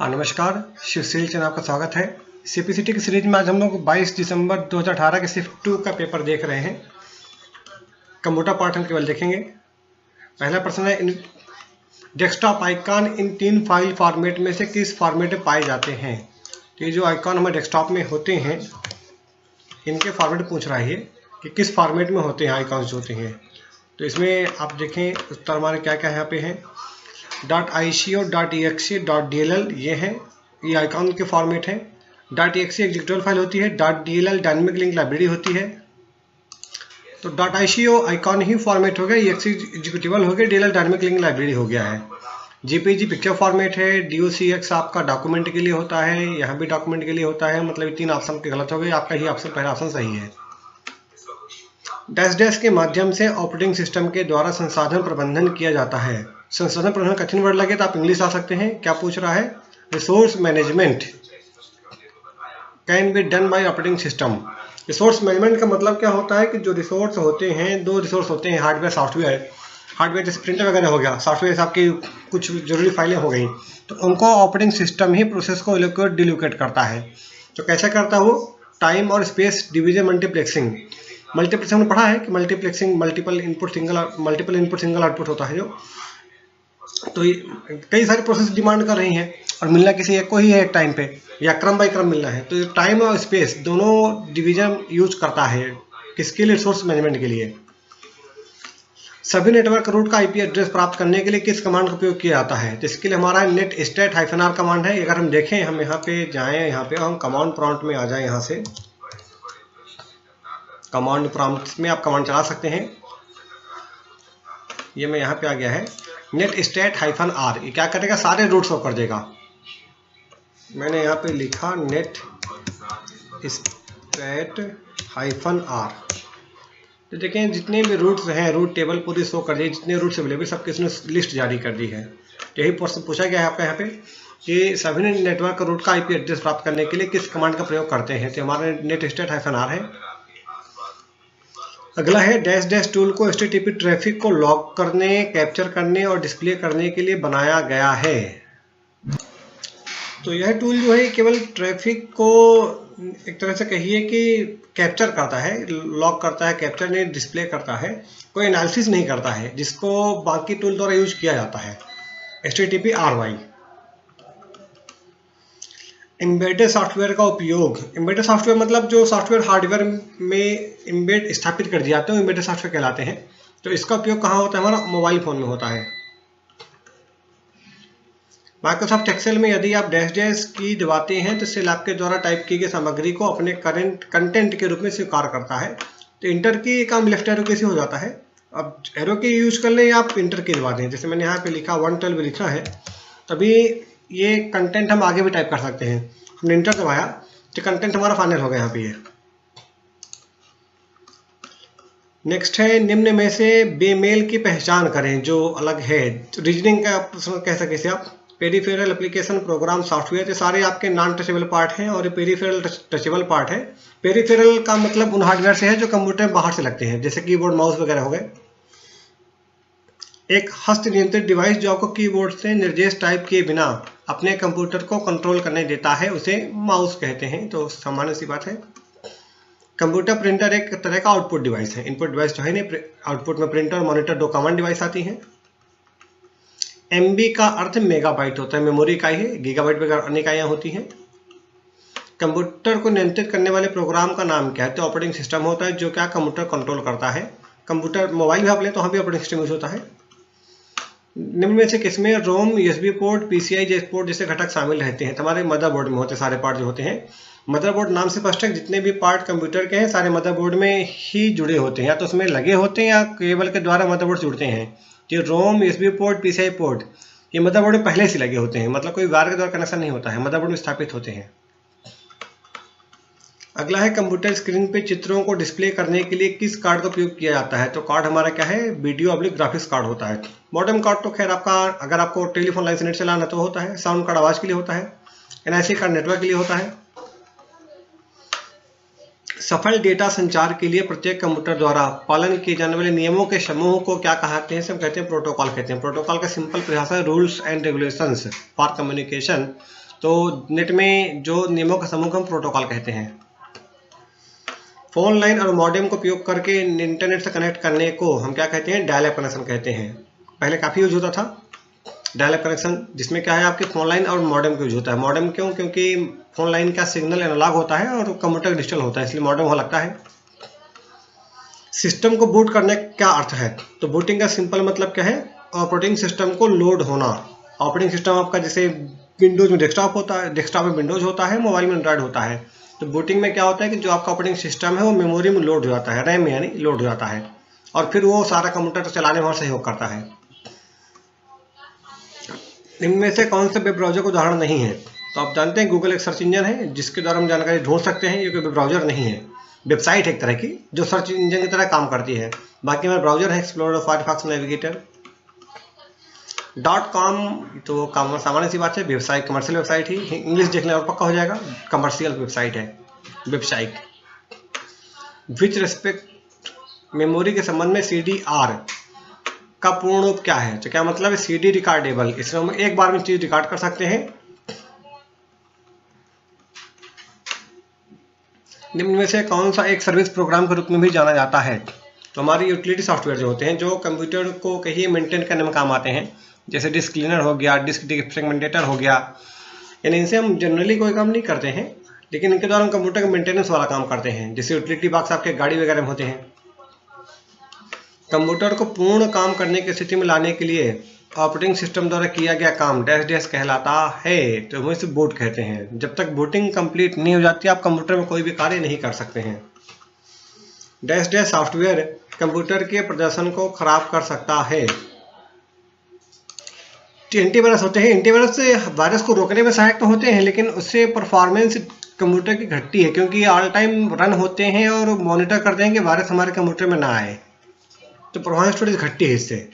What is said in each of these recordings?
नमस्कार, शिवशील चैनल आपका स्वागत है। सीपीसीटी की सीरीज में आज हम लोग 22 दिसंबर 2018 के शिफ्ट 2 का पेपर देख रहे हैं। कंप्यूटर पार्ट हम केवल देखेंगे। पहला प्रश्न है, डेस्कटॉप आइकॉन इन 3 फाइल फॉर्मेट में से किस फॉर्मेट में पाए जाते हैं। तो ये जो आइकॉन हमारे डेस्कटॉप में होते हैं इनके फॉर्मेट पूछ रहा है कि किस फॉर्मेट में होते हैं आइकॉन्स होते हैं। तो इसमें आप देखें उत्तर हमारे क्या क्या यहाँ पे हैं। .ico, .exe, .dll ये हैं, ये आइकॉन के फॉर्मेट हैं। .exe एग्जीक्यूटेबल फाइल होती है। .dll डायनेमिक लिंक लाइब्रेरी होती है। तो .ico आइकॉन ही फॉर्मेट हो गया, exe एग्जीक्यूटेबल हो गया, dll डायनेमिक लिंक लाइब्रेरी हो गया है। jpg पिक्चर फॉर्मेट है। docx आपका डॉक्यूमेंट के लिए होता है, यहाँ भी डॉक्यूमेंट के लिए होता है। मतलब ये 3 ऑप्शन के गलत हो गए, आपका ही ऑप्शन पहला ऑप्शन सही है। डैश के माध्यम से ऑपरेटिंग सिस्टम के द्वारा संसाधन प्रबंधन किया जाता है। संसाधन प्रबंधन कठिन वर्ड लगे तो आप इंग्लिश आ सकते हैं। क्या पूछ रहा है, resource management can be done by operating system. Resource management का मतलब क्या होता है कि जो रिसोर्स होते हैं, 2 रिसोर्स होते हैं, हार्डवेयर सॉफ्टवेयर। हार्डवेयर जैसे प्रिंटर वगैरह हो गया, सॉफ्टवेयर से आपकी कुछ जरूरी फाइलें हो गई, तो उनको ऑपरेटिंग सिस्टम ही प्रोसेस को एलोकेट डिलोकेट करता है। तो कैसे करता है वो, टाइम और स्पेस डिवीजन मल्टीप्लेक्सिंग। मल्टीप्लेक्सिंग हमने पढ़ा है कि multiplexing multiple input single output होता है जो। तो कई सारी प्रोसेस डिमांड कर रही हैं और मिलना किसी एक को ही है एक टाइम पे, या क्रम बाय क्रम मिलना है। तो टाइम और स्पेस दोनों डिवीजन यूज करता है किसके लिए, रिसोर्स मैनेजमेंट के लिए। सभी नेटवर्क रूट का आईपी एड्रेस प्राप्त करने के लिए किस कमांड का उपयोग किया जाता है। तो इसके लिए हमारा नेट स्टेट -r कमांड है। अगर हम देखें, हम यहाँ पे जाएं, यहाँ पे हम कमांड प्रॉम्प्ट में आ जाएं, यहाँ से कमांड प्रॉम्प्ट में आप कमांड चला सकते हैं। ये मैं यहाँ पे आ गया है, नेट स्टेट -r। ये क्या करेगा, सारे रूट शो कर देगा। मैंने यहाँ पे लिखा नेट स्टेट -r। तो देखें जितने भी रूट्स हैं, रूट टेबल पूरी शो कर दी, जितने रूट्स अवेलेबल सबकी इसने लिस्ट जारी कर दी है। यही प्रश्न पूछा गया है आपका यहाँ पे कि सभी नेटवर्क रूट का आईपी एड्रेस प्राप्त करने के लिए किस कमांड का प्रयोग करते हैं। तो हमारा नेट स्टेट -r है। अगला है, डैश टूल को HTTP ट्रैफिक को लॉग करने, कैप्चर करने और डिस्प्ले करने के लिए बनाया गया है। तो यह टूल जो है केवल ट्रैफिक को एक तरह से कहिए कि कैप्चर करता है, लॉग करता है, कैप्चर नहीं डिस्प्ले करता है, कोई एनालिसिस नहीं करता है, जिसको बाकी टूल द्वारा यूज किया जाता है। HTTP-RY। एम्बेडेड सॉफ्टवेयर का उपयोग। एम्बेडेड सॉफ्टवेयर मतलब जो सॉफ्टवेयर हार्डवेयर में एम्बेड स्थापित कर दिए जाते हैं, एम्बेडेड सॉफ्टवेयर कहलाते हैं। तो इसका उपयोग कहाँ होता है, हमारा मोबाइल फोन में होता है। माइक्रोसॉफ्ट एक्सेल में यदि आप डैश की दबाते हैं तो सेल आपके द्वारा टाइप की गई सामग्री को अपने कंटेंट के रूप में स्वीकार करता है। तो इंटर की काम लेफ्ट एरो की से हो जाता है। अब एरो की यूज कर लें या आप इंटर की दबा दें, जैसे मैंने यहाँ पे लिखा 112 लिखा है, तभी ये कंटेंट हम आगे भी टाइप कर सकते हैं। हमने इंटर दबाया तो कंटेंट हमारा फाइनल हो गया यहाँ पे। ये नेक्स्ट है, निम्न में से बेमेल की पहचान करें जो अलग है। रीजनिंग का कह सके इसे आप। पेरिफेरल एप्लीकेशन, प्रोग्राम, सॉफ्टवेयर, ये सारे आपके नॉन टचेबल पार्ट हैं और ये पेरिफेरल टचेबल पार्ट है। पेरिफेरल का मतलब उन हार्डवेयर से है जो कंप्यूटर में बाहर से लगते हैं, जैसे कीबोर्ड, माउस वगैरह हो गए। एक हस्त नियंत्रित डिवाइस जो आपको कीबोर्ड से निर्देश टाइप किए बिना अपने कंप्यूटर को कंट्रोल करने देता है, उसे माउस कहते हैं। तो सामान्य सी बात है। कंप्यूटर प्रिंटर एक तरह का आउटपुट डिवाइस है। इनपुट डिवाइस जो है ना, आउटपुट में प्रिंटर, मॉनिटर, 2 कॉमन डिवाइस आती हैं। MB का अर्थ मेगाबाइट होता है, मेमोरी इकाई है। गीगाबाइट वगैरह अन्य इकाइयाँ होती हैं। कंप्यूटर को नियंत्रित करने वाले प्रोग्राम का नाम क्या है। तो ऑपरेटिंग सिस्टम होता है जो क्या कंप्यूटर कंट्रोल करता है। कंप्यूटर मोबाइल भी आप लें तो वहाँ भी ऑपरेटिंग सिस्टम यूज होता है। निम्न में से किसमें रोम, USB पोर्ट, PCI पोर्ट जैसे घटक शामिल रहते हैं। तो हमारे मदरबोर्ड में होते सारे पार्ट जो होते हैं। मदरबोर्ड नाम से स्पष्ट है, जितने भी पार्ट कंप्यूटर के हैं सारे मदरबोर्ड में ही जुड़े होते हैं, या तो उसमें लगे होते हैं या केबल के द्वारा मदरबोर्ड जुड़ते हैं। ये रोम, USB पोर्ट, PCI पोर्ट ये मदरबोर्ड में पहले से लगे होते हैं, मतलब कोई वायर के द्वारा कनेक्शन नहीं होता है, मदरबोर्ड में स्थापित होते हैं। अगला है, कंप्यूटर स्क्रीन पे चित्रों को डिस्प्ले करने के लिए किस कार्ड का उपयोग किया जाता है। तो कार्ड हमारा क्या है, वीडियो/ग्राफिक्स कार्ड होता है। मॉडेम कार्ड तो खैर आपका, अगर आपको टेलीफोन लाइन से नेट चलाना तो होता है। साउंड कार्ड आवाज के लिए होता है। NIC कार्ड नेटवर्क के लिए होता है। सफल डेटा संचार के लिए प्रत्येक कंप्यूटर द्वारा पालन किए जाने वाले नियमों के समूह को क्या कहते हैं। सब कहते हैं प्रोटोकॉल कहते हैं। प्रोटोकॉल का सिंपल परिभाषा है rules and regulations for communication तो नेट में जो नियमों का समूह को हम प्रोटोकॉल कहते हैं। फोन लाइन और मॉडेम को उपयोग करके इंटरनेट से कनेक्ट करने को हम क्या कहते हैं, डायल अप कनेक्शन कहते हैं। पहले काफ़ी यूज होता था डायल अप कनेक्शन, जिसमें क्या है आपके फोन लाइन और मॉडेम का यूज होता है। मॉडेम क्यों? क्योंकि फोन लाइन का सिग्नल एनालॉग होता है और कंप्यूटर डिजिटल होता है, इसलिए मॉडेम हो लगता है। सिस्टम को बूट करने का क्या अर्थ है? तो बूटिंग का सिंपल मतलब क्या है, ऑपरेटिंग सिस्टम को लोड होना। ऑपरेटिंग सिस्टम आपका जैसे विंडोज में डेस्कटॉप होता है, डेस्कटॉप में विंडोज होता है, मोबाइल में एंड्रॉइड होता है। तो बूटिंग में क्या होता है कि जो आपका ऑपरेटिंग सिस्टम है वो मेमोरी में लोड हो जाता है, रैम में यानी लोड हो जाता है, और फिर वो सारा कंप्यूटर चलाने में सहयोग करता है। इनमें से कौन से वेब ब्राउजर का उदाहरण नहीं है? तो आप जानते हैं गूगल एक सर्च इंजन है जिसके द्वारा हम जानकारी ढूंढ सकते हैं। ये कोई वेब ब्राउजर नहीं है, वेबसाइट है एक तरह की जो सर्च इंजन की तरह काम करती है। बाकी हमारे ब्राउजर है एक्सप्लोरर, फायरफॉक्स, नेविगेटर। .com तो सामान्य सी बात है, वेबसाइट कमर्शियल वेबसाइट ही, इंग्लिश देखने और पक्का हो जाएगा, कमर्शियल वेबसाइट है, वेबसाइट। विच रेस्पेक्ट मेमोरी के संबंध में CDR का पूर्ण रूप क्या है? तो क्या मतलब है? CD रिकॉर्डेबल, इसमें हम एक बार में चीज रिकॉर्ड कर सकते हैं। निम्न में से कौन सा एक सर्विस प्रोग्राम के रूप में भी जाना जाता है? तो हमारी यूटिलिटी सॉफ्टवेयर जो होते हैं, जो कंप्यूटर को कहीं मेंटेन करने में काम आते हैं, जैसे डिस्क क्लीनर हो गया, डिस्क फ्रेगमेंटेटर हो गया, यानी इनसे हम जनरली कोई काम नहीं करते हैं, लेकिन इनके द्वारा हम कंप्यूटर का मेंटेनेंस वाला काम करते हैं। जैसे यूटिलिटी बॉक्स आपके गाड़ी वगैरह में होते हैं। कंप्यूटर को पूर्ण काम करने की स्थिति में लाने के लिए ऑपरेटिंग सिस्टम द्वारा किया गया काम डैश कहलाता है। तो हम इसे बूट कहते हैं। जब तक बूटिंग कंप्लीट नहीं हो जाती आप कंप्यूटर में कोई भी कार्य नहीं कर सकते हैं। डैश सॉफ्टवेयर कंप्यूटर के प्रदर्शन को खराब कर सकता है। एंटीवायरस होते हैं, एंटीवायरस से वायरस को रोकने में सहायक तो होते हैं, लेकिन उससे परफॉर्मेंस कंप्यूटर की घटती है, क्योंकि ऑल टाइम रन होते हैं और मॉनिटर करते हैं कि वायरस हमारे कंप्यूटर में ना आए, तो परफॉर्मेंस थोड़ी घटती है इससे।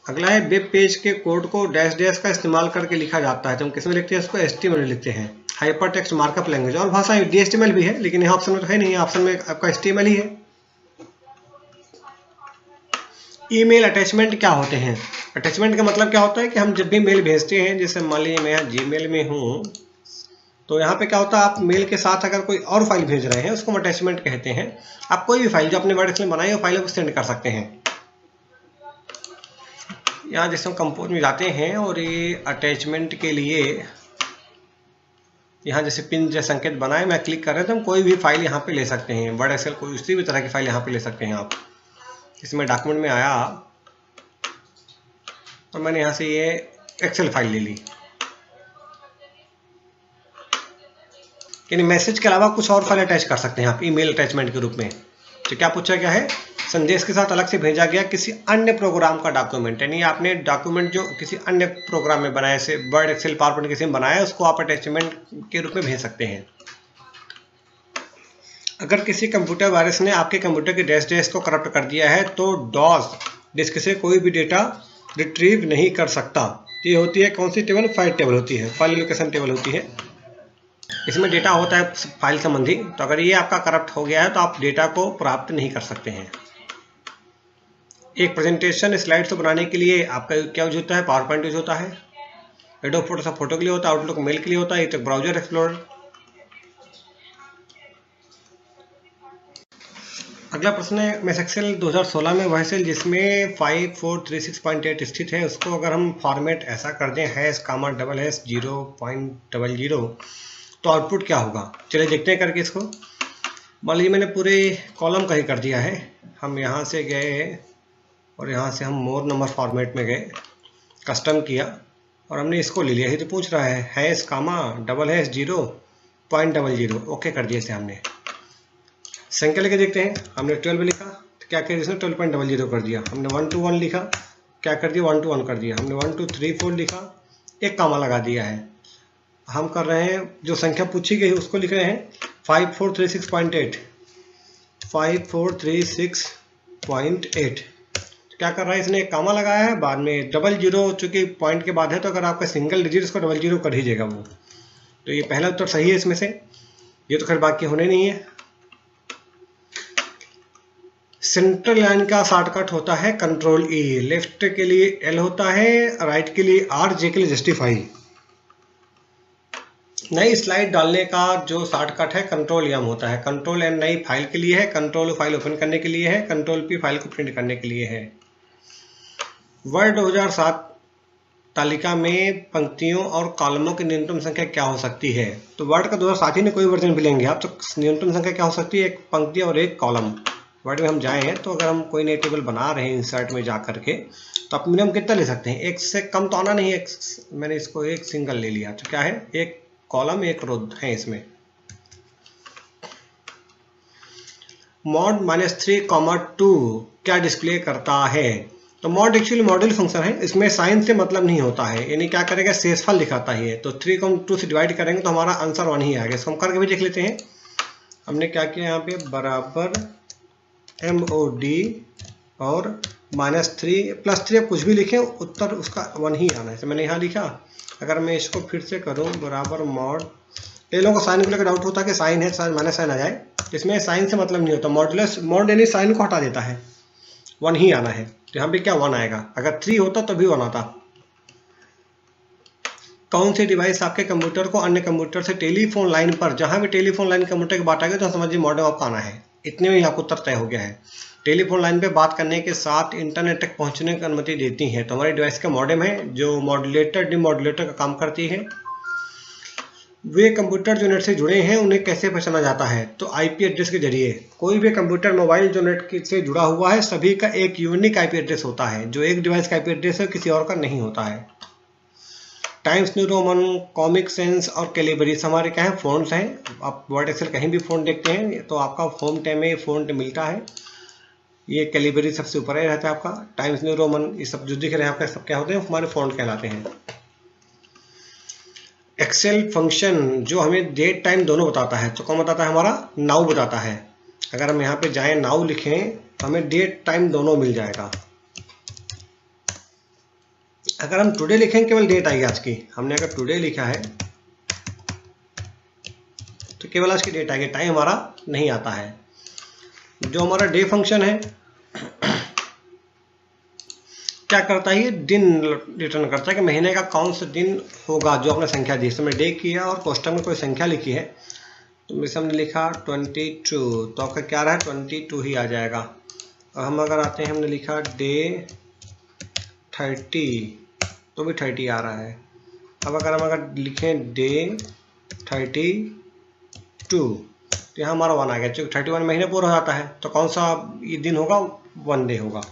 अगला है वेब पेज के कोड को डैश का इस्तेमाल करके लिखा जाता है। तो हम किसमें लिखते हैं? इसको HTML में लिखते हैं, हाइपर टेक्स्ट मार्कअप लैंग्वेज। और भाषा DHTML भी है, लेकिन यहाँ ऑप्शन में तो है नहीं, ऑप्शन में आपका HTML ही है। ईमेल अटैचमेंट क्या होते हैं? अटैचमेंट का मतलब क्या होता है कि हम जब भी मेल भेजते हैं, जैसे मान लीजिए मैं यहाँ Gmail में हूँ, तो यहाँ पे क्या होता है, आप मेल के साथ अगर कोई और फाइल भेज रहे हैं उसको हम अटैचमेंट कहते हैं। आप कोई भी फाइल जो अपने वर्ड एक्सेल में बनाई है वो फाइल को सेंड कर सकते हैं। यहाँ जैसे हम कंपोज में जाते हैं और ये अटैचमेंट के लिए यहाँ जैसे पिन जैसा संकेत बनाए, मैं क्लिक कर रहे हैं तो हम कोई भी फाइल यहाँ पे ले सकते हैं। वर्ड एक्सेल कोई उसी भी तरह की फाइल यहाँ पे ले सकते हैं आप। इसमें डॉक्यूमेंट में आया और मैंने यहाँ से ये एक्सेल फाइल ले ली, यानी मैसेज के अलावा कुछ और फाइल अटैच कर सकते हैं आप ईमेल अटैचमेंट के रूप में। तो क्या पूछा गया है? संदेश के साथ अलग से भेजा गया किसी अन्य प्रोग्राम का डॉक्यूमेंट, यानी आपने डॉक्यूमेंट जो किसी अन्य प्रोग्राम में बनाया, जैसे वर्ड एक्सेल पावर पॉइंट किसी में बनाया, उसको आप अटैचमेंट के रूप में भेज सकते हैं। अगर किसी कंप्यूटर वायरस ने आपके कंप्यूटर के डैश को करप्ट कर दिया है तो डॉस डिस्क से कोई भी डेटा रिट्रीव नहीं कर सकता। ये होती है कौन सी टेबल? फाइल टेबल होती है, फाइल लोकेशन टेबल होती है। इसमें डेटा होता है फाइल संबंधी। तो अगर ये आपका करप्ट हो गया है तो आप डेटा को प्राप्त नहीं कर सकते हैं। एक प्रेजेंटेशन स्लाइड को बनाने के लिए आपका क्या यूज होता है? पावर पॉइंट यूज होता है। एडोब फोटोशॉप फोटो के लिए होता है, आउटलुक मेल के लिए होता है, ये तो ब्राउजर एक्सप्लोरर। अगला प्रश्न है मैथ एक्सेल 2016 में वह सेल जिसमें 5436.8 स्थित है, उसको अगर हम फॉर्मेट ऐसा कर दें ##0.00 तो आउटपुट क्या होगा? चलिए देखते हैं करके इसको। मान लीजिए मैंने पूरे कॉलम का ही कर दिया है। हम यहाँ से गए और यहाँ से हम मोर नंबर फॉर्मेट में गए, कस्टम किया और हमने इसको ले लिया। ये तो पूछ रहा है ##0.00 ओके कर दिया इसे हमने। संख्या लेके देखते हैं। हमने 12 लिखा तो क्या कर दिया इसने? 12.00 कर दिया। हमने 1 to 1 लिखा, क्या कर दिया? 1 to 1 कर दिया। हमने 1 2 3 4 लिखा, एक कामा लगा दिया है। हम कर रहे हैं जो संख्या पूछी गई उसको लिख रहे हैं 5436.8 5436.8। क्या कर रहा है इसने? एक कामा लगाया है, बाद में 00 चूंकि पॉइंट के बाद है तो अगर आपका सिंगल डिजिट इसको 00 कर ही देगा वो। तो ये पहला उत्तर सही है इसमें से। ये तो खैर बाकी होने नहीं है। सेंट्रल लाइन का शॉर्टकट होता है कंट्रोल E, लेफ्ट के लिए L होता है, राइट के लिए R, J के लिए जस्टिफाई। नई स्लाइड डालने का जो शॉर्टकट है कंट्रोल एम होता है। कंट्रोल एन नई फाइल के लिए है, कंट्रोल फाइल ओपन करने के लिए है, कंट्रोल पी फाइल को प्रिंट करने के लिए है। वर्ड 2007 तालिका में पंक्तियों और कॉलमों की न्यूनतम संख्या क्या हो सकती है? तो वर्ड का 2007 ही में कोई वर्जन भी लेंगे आप तो न्यूनतम संख्या क्या हो सकती है? एक पंक्ति और एक कॉलम। वर्ड में हम जाएं तो अगर हम कोई नई टेबल बना रहे हैं इंसर्ट में जा करके तो आप मिनिमम कितना ले सकते हैं? एक से कम तो आना नहीं है। मैंने इसको एक सिंगल ले लिया तो क्या है, एक कॉलम एक रो है इसमें। मॉड -3,2 क्या डिस्प्ले करता है? तो मॉड एक्चुअली मॉड्यूल फंक्शन है, इसमें साइन से मतलब नहीं होता है, यानी क्या करेगा शेषफल दिखाता ही है। तो 3 को हम 2 से डिवाइड करेंगे तो हमारा आंसर 1 ही आएगा। इसको हम करके भी देख लेते हैं। हमने क्या किया यहाँ पे, बराबर MOD और -3 +3 आप कुछ भी लिखें उत्तर उसका 1 ही आना है। तो मैंने यहाँ लिखा। अगर मैं इसको फिर से करूँ बराबर मॉड, ये लोगों को साइन को लेकर डाउट होता है कि साइन है साइन माइनस साइन आ जाए, इसमें साइन से मतलब नहीं होता। मॉडुलस मॉड यानी साइन को हटा देता है, 1 ही आना है। तो यहाँ पे क्या 1 आएगा। अगर 3 होता तो भी 1 आता। कौन सी डिवाइस आपके कंप्यूटर को अन्य कंप्यूटर से टेलीफोन लाइन पर, जहां भी टेलीफोन लाइन कंप्यूटर की बात आ गई तो समझिए मॉडेम आपका आना है। इतने में आपको उत्तर तय हो गया है। टेलीफोन लाइन पे बात करने के साथ इंटरनेट तक पहुंचने की अनुमति देती है। तो हमारी डिवाइस का मॉडेम है जो मॉड्यूलेटर डिमॉड्यूलेटर का काम करती है। वे कंप्यूटर जो नेट से जुड़े हैं उन्हें कैसे पहचाना जाता है? तो आईपी एड्रेस के जरिए। कोई भी कंप्यूटर मोबाइल जो नेट से जुड़ा हुआ है सभी का एक यूनिक आईपी एड्रेस होता है, जो एक डिवाइस का आईपी एड्रेस है किसी और का नहीं होता है। Times new Roman, comic sense और कैलिबरीज हमारे क्या है, फ़ॉन्ट्स हैं। आप वर्ड एक्सेल कहीं भी फ़ॉन्ट देखते हैं तो आपका फ़ॉन्ट में फ़ॉन्ट मिलता है। ये कैलिबरी सबसे ऊपर ही रहता है आपका। टाइम्स न्यू रोमन ये सब जो दिख रहे हैं आपका सब क्या होते हैं, हमारे फ़ॉन्ट कहलाते हैं। एक्सेल फंक्शन जो हमें डेट टाइम दोनों बताता है, तो कौन बताता है? हमारा नाउ बताता है। अगर हम यहाँ पे जाएं नाउ लिखें तो हमें डेट टाइम दोनों मिल जाएगा। अगर हम टुडे लिखें केवल डेट आएगी आज की। हमने अगर टुडे लिखा है तो केवल आज की डेट आएगी, टाइम हमारा नहीं आता है। जो हमारा डे फंक्शन है क्या करता है, ये दिन रिटर्न करता है कि महीने का कौन सा दिन होगा जो आपने संख्या दी। इसमें डे किया और कोष्टक में कोई संख्या लिखी है तो इसमें हमने लिखा 22, तो आपका क्या रहा है 22 ही आ जाएगा। और हम अगर आते हैं हमने लिखा डे 30 तो भी 30 आ रहा है। अब अगर हम लिखें डे 32 तो यहाँ हमारा 1 आ गया, क्योंकि 31 महीने पूरा हो जाता है तो कौन सा ये दिन होगा, 1 डे होगा।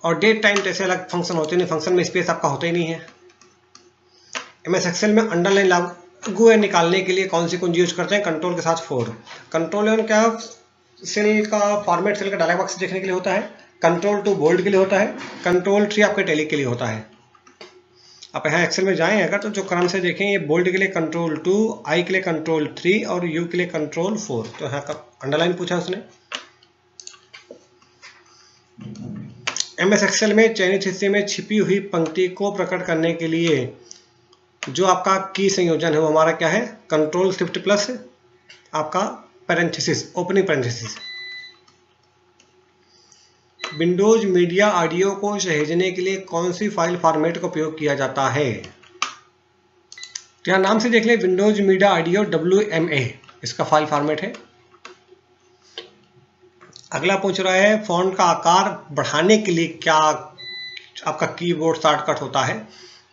और डेट टाइम जैसे अलग फंक्शन होते नहीं, फंक्शन में स्पेस आपका होता ही नहीं है। MS एक्सेल में अंडरलाइन लागू है निकालने के लिए कौन सी कुंजी यूज करते हैं? कंट्रोल के साथ 4। कंट्रोल एन क्या सेल का फॉर्मेट, सेल का डायलॉग बॉक्स देखने के लिए होता है। कंट्रोल 2 बोल्ड के लिए होता है। कंट्रोल 3 आपके टैली के लिए होता है। आप यहाँ एक्सेल में जाएं अगर तो जो क्रम से देखें, ये बोल्ड के लिए कंट्रोल 2, आई के लिए कंट्रोल 3 और यू के लिए कंट्रोल 4। तो यहाँ का अंडरलाइन पूछा उसने। MS एक्सेल में चयनित हिस्से में छिपी हुई पंक्ति को प्रकट करने के लिए जो आपका की संयोजन है वो हमारा क्या है, कंट्रोल शिफ्ट प्लस आपका parenthesis, opening parenthesis. Windows media audio को सहेजने के लिए कौन सी फाइल फॉर्मेट का उपयोग किया जाता है? तो यहाँ नाम से देख ले, विंडोज मीडिया ऑडियो WMA इसका फाइल फॉर्मेट है। अगला पूछ रहा है फॉन्ट का आकार बढ़ाने के लिए क्या आपका कीबोर्ड शॉर्टकट होता है?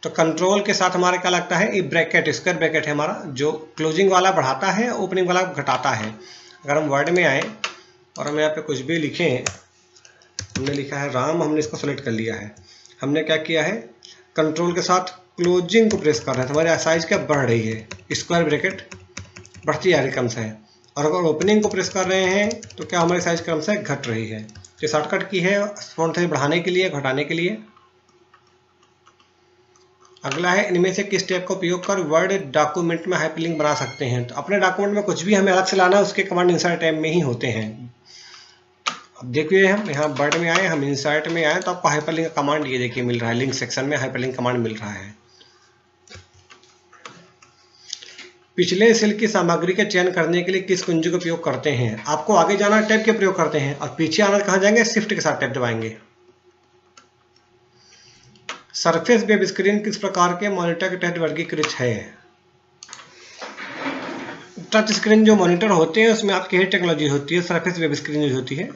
तो कंट्रोल के साथ हमारा क्या लगता है, ये ब्रैकेट, स्क्वायर ब्रैकेट है हमारा, जो क्लोजिंग वाला बढ़ाता है, ओपनिंग वाला घटाता है। अगर हम वर्ड में आए और हम यहाँ पे कुछ भी लिखें, हमने लिखा है राम, हमने इसको सेलेक्ट कर लिया है। हमने क्या किया है, कंट्रोल के साथ क्लोजिंग को प्रेस कर रहे हैं तो हमारी साइज क्या बढ़ रही है, स्क्वायर ब्रैकेट बढ़ती आ रही क्रम से। और अगर ओपनिंग को प्रेस कर रहे हैं तो क्या हमारी साइज क्रम से घट रही है। ये शॉर्टकट की है फॉन्ट साइज बढ़ाने के लिए, घटाने के लिए। अगला है इनमें से किस टैब का उपयोग कर वर्ड डॉक्यूमेंट में हाइपरलिंक बना सकते हैं? तो अपने डॉक्यूमेंट में कुछ भी हमें अलग से लाना है उसके कमांड इंसर्ट टैब में ही होते हैं। अब देखिए हम यहाँ वर्ड में आए, हम इंसर्ट में आए तो आपको हाइपरलिंक का कमांड ये देखिए मिल रहा है, लिंक सेक्शन में हाइपरलिंक कमांड मिल रहा है। पिछले सेल की सामग्री का चयन करने के लिए किस कुंजी का उपयोग करते हैं? आपको आगे जाना टैब के प्रयोग करते हैं और पीछे आना कहाँ जाएंगे, शिफ्ट के साथ टैब दबाएंगे। सरफेस वेब स्क्रीन किस प्रकार के मॉनिटर के तहत वर्गीकृत है? टच स्क्रीन जो मॉनिटर होते हैं उसमें आपकी टेक्नोलॉजी होती है, सरफेस वेब स्क्रीन यूज होती है।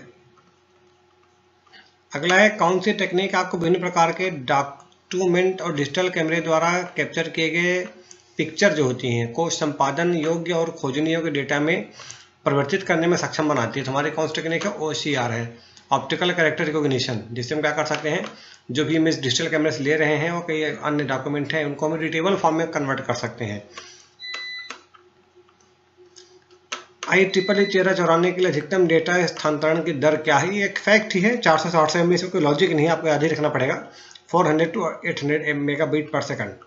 अगला है कौन सी टेक्निक आपको विभिन्न प्रकार के डॉक्यूमेंट और डिजिटल कैमरे द्वारा कैप्चर किए गए पिक्चर जो होती हैं को संपादन योग्य और खोजने योग्य डेटा में परिवर्तित करने में सक्षम बनाती है। तो हमारी कौन सी टेक्निक है? OCR है, ऑप्टिकल कैरेक्टर रिकॉग्निशन, जिससे हम क्या कर सकते हैं, जो भी इमेज डिजिटल कैमरे से ले रहे हैं और कई अन्य डॉक्यूमेंट हैं उनको हम रीडेबल फॉर्म में कन्वर्ट कर सकते हैं। IEEE 1394 के लिए अधिकतम डेटा स्थानांतरण की दर क्या है? ये एक फैक्ट ही है, 400 से 800 MB, इसमें कोई लॉजिक नहीं है, आपको याद ही रखना पड़ेगा। 400 to 800 मेगाबिट पर सेकंड।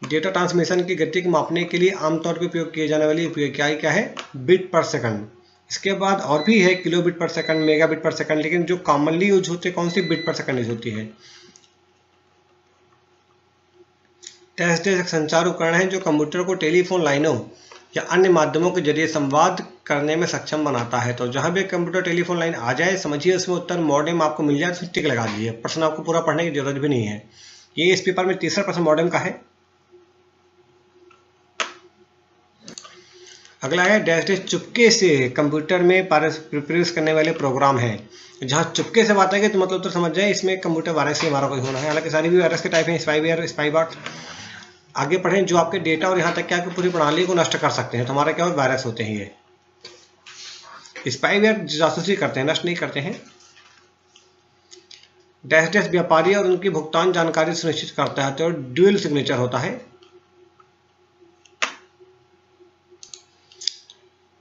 डेटा ट्रांसमिशन की गति को मापने के लिए आमतौर पर उपयोग किए जाने वाली इकाई क्या है? बिट पर सेकंड। इसके बाद और भी है किलोबिट पर सेकंड, मेगाबिट पर सेकंड, लेकिन जो कॉमनली यूज होती है कौन सी? बिट पर सेकंड यूज होती है। डैश डैश एक संचार उपकरण है जो कंप्यूटर को टेलीफोन लाइनों या अन्य माध्यमों के जरिए संवाद करने में सक्षम बनाता है। तो जहां भी कंप्यूटर टेलीफोन लाइन आ जाए, समझिए उसमें उत्तर मॉडेम आपको मिल जाए तो टिक लगा दीजिए, प्रश्न आपको पूरा पढ़ने की जरूरत भी नहीं है। ये इस पेपर में तीसरा प्रश्न मॉडेम का है। अगला है डैश डैश चुपके से कंप्यूटर में प्रवेश करने वाले प्रोग्राम है। जहां चुपके से बात है तो मतलब उत्तर समझ जाए, इसमें कंप्यूटर वायरस से हमारा कोई होना है। हालांकि सारी भी वायरस के टाइप है, स्पाईवेयर, स्पाईबॉट। आगे पढ़ें, जो आपके डेटा और यहाँ तक क्या पूरी प्रणाली को नष्ट कर सकते हैं। तो हमारा क्या हो? वायरस होते हैं ये। स्पाईवेयर जासूसी करते हैं, नष्ट नहीं करते हैं। डैश डैश व्यापारी और उनकी भुगतान जानकारी सुनिश्चित करता है, तो ड्यूअल सिग्नेचर होता है,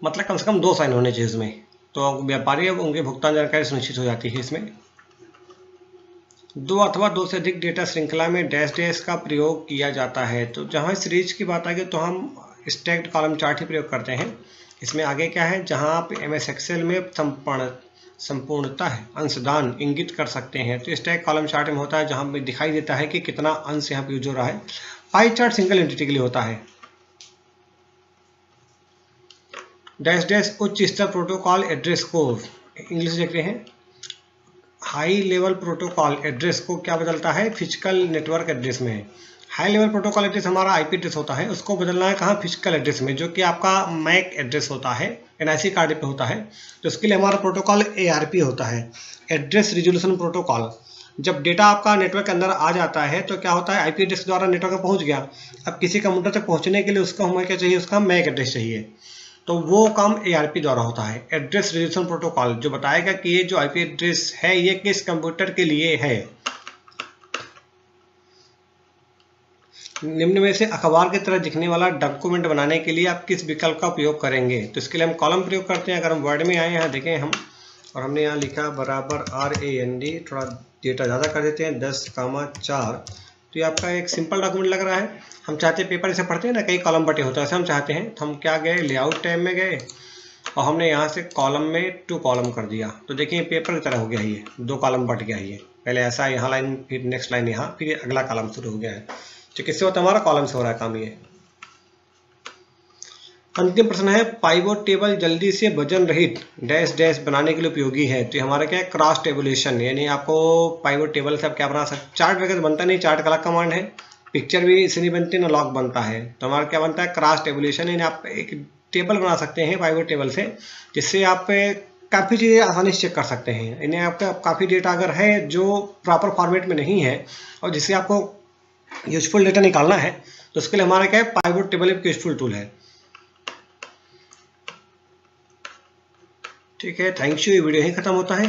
मतलब कम से कम 2 साइन होने चाहिए इसमें। तो व्यापारी और उनके भुगतान जानकारी सुनिश्चित हो जाती है इसमें। 2 अथवा 2 से अधिक डेटा श्रृंखला में डैश डैश का प्रयोग किया जाता है। तो जहां सीरीज की बात आएगी तो हम स्टैक्ड कॉलम चार्ट ही प्रयोग करते हैं। इसमें आगे क्या है, जहां आप MS एक्सेल में संपूर्णतः अंशदान इंगित कर सकते हैं। तो स्टैक कॉलम चार्ट में होता है जहां पे दिखाई देता है कि कितना अंश यहाँ पे यूज हो रहा है। पाई चार्ट सिंगल एंटिटी के लिए होता है। डैश डैश उच्च स्तर प्रोटोकॉल एड्रेस को इंग्लिश देखते हैं। हाई लेवल प्रोटोकॉल एड्रेस को क्या बदलता है? फिजिकल नेटवर्क एड्रेस में। हाई लेवल प्रोटोकॉल एड्रेस हमारा IP एड्रेस होता है, उसको बदलना है कहाँ? फिजिकल एड्रेस में, जो कि आपका मैक एड्रेस होता है, NIC कार्ड पे होता है। तो उसके लिए हमारा प्रोटोकॉल ARP होता है, एड्रेस रिजोल्यूशन प्रोटोकॉल। जब डेटा आपका नेटवर्क के अंदर आ जाता है तो क्या होता है? IP एड्रेस द्वारा नेटवर्क में पहुंच गया। अब किसी कंप्यूटर तक पहुंचने के लिए उसका हमें क्या चाहिए? उसका मैक एड्रेस चाहिए। तो वो काम ARP द्वारा होता है, एड्रेस रिजोल्यूशन प्रोटोकॉल, जो बताएगा कि ये जो IP एड्रेस है ये किस कंप्यूटर के लिए है। निम्न में से अखबार की तरह दिखने वाला डॉक्यूमेंट बनाने के लिए आप किस विकल्प का उपयोग करेंगे? तो इसके लिए हम कॉलम प्रयोग करते हैं। अगर हम वर्ड में आए यहाँ देखें हम, और हमने यहाँ लिखा बराबर RAND, थोड़ा डेटा ज़्यादा कर देते हैं 10,4। तो ये आपका एक सिंपल डॉक्यूमेंट लग रहा है। हम चाहते हैं पेपर से पढ़ते हैं ना, कई कॉलम बटे होता है, ऐसे हम चाहते हैं। तो हम क्या गए, लेआउट टैब में गए और हमने यहाँ से कॉलम में 2 कॉलम कर दिया। तो देखिए पेपर की तरह हो गया, ये 2 कॉलम बट गया। ये पहले ऐसा यहाँ लाइन, फिर नेक्स्ट लाइन यहाँ, फिर अगला कॉलम शुरू हो गया है। तो किससे होता है? हमारा कॉलम से हो रहा है काम ये। अंतिम प्रश्न है, पाइवोट टेबल जल्दी से वजन रहित डैश डैश बनाने के लिए उपयोगी है। तो हमारा क्या है? क्रॉस टेबुलेशन, यानी आपको पाइवोट टेबल से आप क्या बना सकते? चार्ट वगैरह बनता नहीं, चार्ट का अलग कमांड है। पिक्चर भी इससे नहीं बनती ना लॉग बनता है। तो हमारा क्या बनता है? क्रॉस टेबुलेशन, यानी आप एक टेबल बना सकते हैं पाइवोट टेबल से, जिससे आप काफ़ी चीज़ें आसानी से चेक कर सकते हैं। इन्हें आपका काफ़ी डेटा अगर है जो प्रॉपर फॉर्मेट में नहीं है और जिससे आपको यूजफुल डेटा निकालना है, तो उसके लिए हमारा क्या है? पाइवोट टेबल एक यूजफुल टूल है। ठीक है, थैंक यू। ये वीडियो ही खत्म होता है।